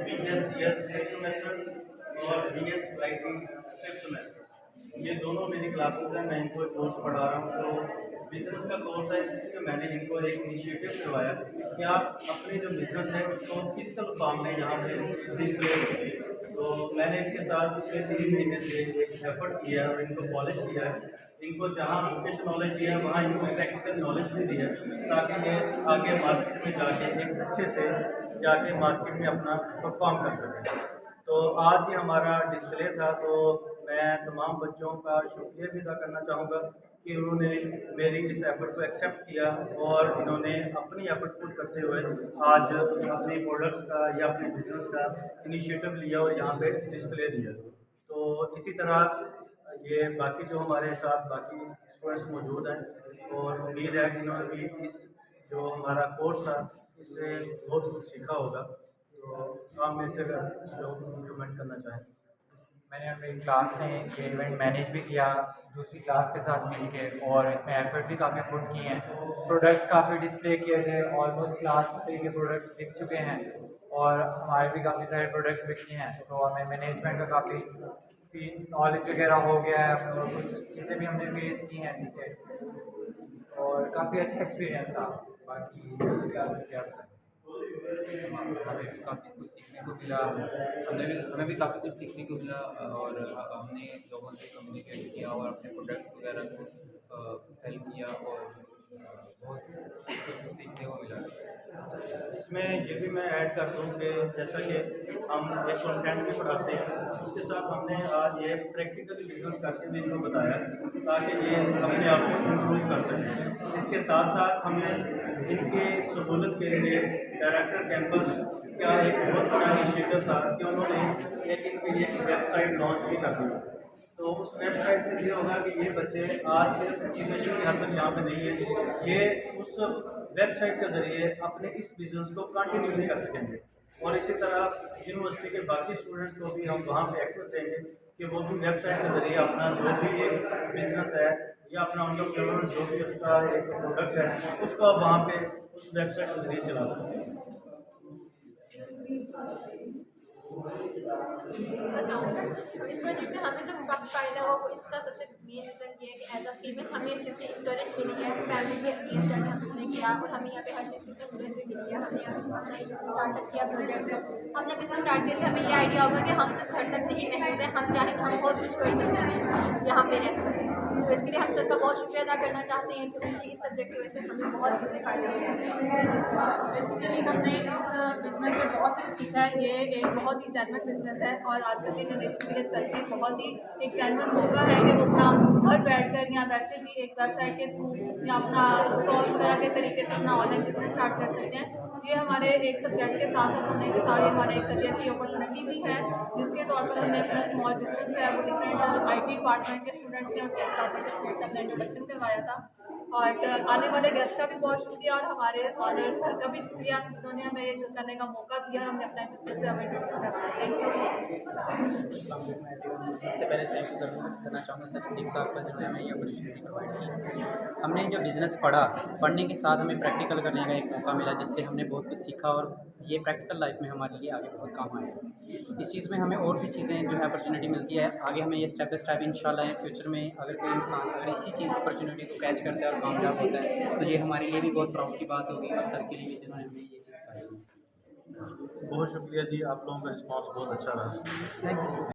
BSc 6th semester और BS IT 5th semester, ये दोनों मेरी क्लासेस हैं। मैं इनको एक कोर्स पढ़ा रहा हूँ। तो बिज़नेस का कोर्स है, इसलिए मैंने इनको एक इनिशिएटिव करवाया कि आप अपने जो बिज़नेस है उसको फिजिकल फॉर्म में यहाँ पे डिस्प्ले करिए। तो मैंने इनके साथ पिछले 3 महीने से एक एफर्ट किया है और इनको पॉलिश किया है। इनको जहाँ वोकेशनल नॉलेज दिया है वहाँ इनको प्रैक्टिकल नॉलेज भी दी है, ताकि ये आगे मार्केट में जाके एक अच्छे से जाके मार्केट में अपना परफॉर्म कर सकें। तो आज ये हमारा डिस्प्ले था। तो मैं तमाम बच्चों का शुक्रिया भी अदा करना चाहूँगा कि उन्होंने मेरी इस एफर्ट को एक्सेप्ट किया और इन्होंने अपनी एफर्ट पुट करते हुए आज अपने प्रोडक्ट्स का या अपने बिजनेस का इनिशिएटिव लिया और यहाँ पे डिस्प्ले दिया। तो इसी तरह ये बाकी जो हमारे साथ बाकी स्टूडेंट्स मौजूद हैं और उम्मीद है कि इन्होंने भी इस जो हमारा कोर्स था इससे बहुत कुछ सीखा होगा। तो आप में से अगर जो कमेंट करना चाहें। मैंने अपनी क्लास ने ये इवेंट मैनेज भी किया दूसरी क्लास के साथ मिलके, और इसमें एफर्ट भी काफ़ी पुट किए हैं। प्रोडक्ट्स काफ़ी डिस्प्ले किए थे, ऑलमोस्ट क्लास के प्रोडक्ट्स बिक चुके हैं और हमारे भी काफ़ी सारे प्रोडक्ट्स बिके हैं। तो हमें मैनेजमेंट का काफ़ी नॉलेज वगैरह हो गया है और कुछ चीज़ें भी हमने फेस की हैं, ठीक है, और काफ़ी अच्छा एक्सपीरियंस था। बाकी दूसरी क्लास में क्या बताएं। हमें काफ़ी कुछ सीखने को मिला, हमें भी काफ़ी कुछ सीखने को मिला, और हमने लोगों से कम्युनिकेट किया और अपने प्रोडक्ट्स वगैरह को सेल किया, और बहुत कुछ सीखने को मिला। इसमें ये भी मैं ऐड कर दूँ कि जैसा कि हम एक कंटेंट भी पढ़ाते हैं, उसके साथ हमने आज ये प्रैक्टिकली बिजनेस करके भी इनको बताया ताकि ये अपने आप को इम्प्रूव कर सकें। इसके साथ साथ हमने इनके सहूलत के लिए डायरेक्टर कैंपस का एक बहुत बड़ा इनिशिएटिव था कि उन्होंने एक इनके लिए वेबसाइट लॉन्च भी कर दी। तो उस वेबसाइट से ये होगा कि ये बच्चे आज सिर्फ एजुकेशन के हद तक यहाँ पे नहीं है, ये उस वेबसाइट के ज़रिए अपने इस बिज़नेस को कंटिन्यू भी कर सकेंगे। और इसी तरह यूनिवर्सिटी के बाकी स्टूडेंट्स को भी हम वहाँ पे एक्सेस देंगे कि वो भी वेबसाइट के ज़रिए अपना जो भी एक बिज़नेस है या अपना उनका प्रोडक्ट जो भी उसका एक प्रोडक्ट है उसको आप वहाँ पे उस वेबसाइट के ज़रिए चला सकते हैं। इस प्रोजेक्ट से हमें तो काफ़ी फ़ायदा हुआ। इसका सबसे मेन रीज़न ये है कि एज अ फीमेल हमें इस चीज़ की इंकरेज मिली है, फैमिली के अगेंस्ट जाके हमने किया और हमें यहाँ पे हर चीज़ की सहूलियत भी मिली है। हमने स्टार्टअप किया प्रोजेक्ट, हमने बिजनेस स्टार्ट किया, हमें ये आइडिया होगा कि हम सिर्फ घर तक नहीं महदूद हैं, हम चाहें तो हम बहुत कुछ कर सकते हैं यहाँ पे रहकर। तो इसके लिए हम सबका बहुत शुक्रिया अदा करना चाहते हैं क्योंकि इस सब्जेक्ट की वजह से हमें बहुत चीज़ें फ़ायदा हुआ। बेसिकली हमने इस बिज़नेस से बहुत कुछ सीखा है। ये एक बहुत ही जेन्युइन बिज़नेस है और आजकल की जनरेशन के लिए स्पेशली बहुत ही एक जेन्युइन मौका है कि वो अपना घर बैठकर या वैसे भी एक वेबसाइट के थ्रू या अपना स्टॉल वगैरह के तरीके से अपना ऑनलाइन बिज़नेस स्टार्ट कर सकते हैं। ये हमारे एक सब्जेक्ट के साथ साथ होने के साथ हमारे एक करियर की अपॉर्चुनिटी भी है, जिसके तौर पर हमने अपना स्मॉल बिजनेस है वो डिफरेंट IT डिपार्टमेंट के स्टूडेंट्स ने और सेल्स डिपार्टमेंट के स्टूडेंट्स ने अपना इंट्रोडक्शन करवाया था। और आने वाले गेस्ट का भी बहुत शुक्रिया और हमारे ऑनर सर का भी शुक्रिया जिन्होंने हमें ये करने का मौका दिया और हमने अपना बिजनेस से हमें इंट्रोड्यूस करवाया। Thank you. सबसे पहले थैंक यू करना चाहूँगा सर सिद्दीक साहब का, जो है हमें ये अपॉर्चुनिटी प्रोवाइड की। हमने जो बिज़नेस पढ़ने के साथ हमें प्रैक्टिकल करने का एक मौका मिला, जिससे हमने बहुत कुछ सीखा और ये प्रैक्टिकल लाइफ में हमारे लिए आगे बहुत काम आएगा। इस चीज़ में हमें और भी चीज़ें जो है अपॉर्चुनिटी मिलती है आगे, हमें ये स्टेप बाय स्टेप इंशाल्लाह फ्यूचर में अगर कोई इंसान अगर इसी चीज़ अपॉर्चुनिटी को कैच करता है और कामयाब होता है तो ये हमारे लिए भी बहुत प्राउड की बात होगी, और सर के लिए भी जिन्होंने हमें ये चीज़ कराई। बहुत शुक्रिया जी, आप लोगों का रिस्पॉन्स बहुत अच्छा रहा। Thank you.